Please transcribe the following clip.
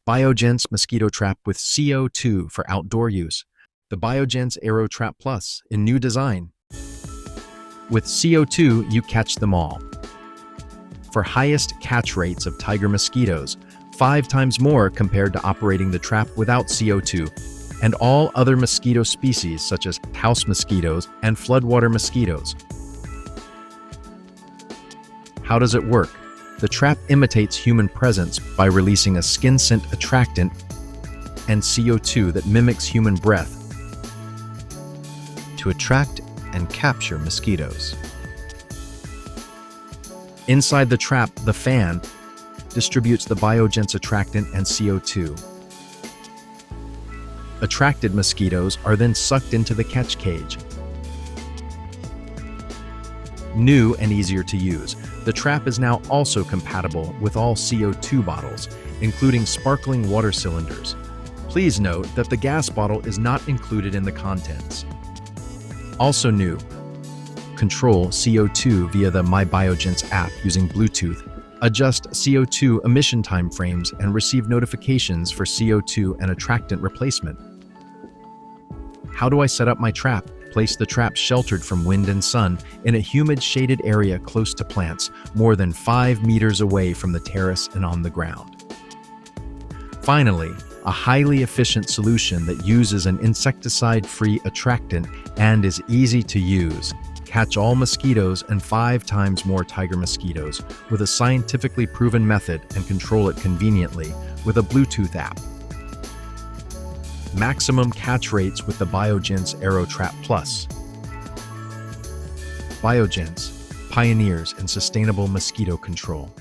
Biogents Mosquito Trap with CO₂ for outdoor use. The Biogents AERO TRAP PLUS in new design. With CO₂, you catch them all. For highest catch rates of tiger mosquitoes, 5 times more compared to operating the trap without CO₂, and all other mosquito species such as house mosquitoes and floodwater mosquitoes. How does it work? The trap imitates human presence by releasing a skin scent attractant and CO₂ that mimics human breath to attract and capture mosquitoes. Inside the trap, the fan distributes the Biogents attractant and CO₂. Attracted mosquitoes are then sucked into the catch cage. New and easier to use, the trap is now also compatible with all CO₂ bottles, including sparkling water cylinders. Please note that the gas bottle is not included in the contents. Also new, control CO₂ via the MyBiogents app using Bluetooth, adjust CO₂ emission timeframes, and receive notifications for CO₂ and attractant replacement. How do I set up my trap? Place the trap sheltered from wind and sun in a humid, shaded area close to plants, more than 5 meters away from the terrace and on the ground. Finally, a highly efficient solution that uses an insecticide-free attractant and is easy to use. Catch all mosquitoes and 5 times more tiger mosquitoes with a scientifically proven method and control it conveniently with a Bluetooth app. Maximum catch rates with the Biogents AERO TRAP PLUS. Biogents, pioneers in sustainable mosquito control.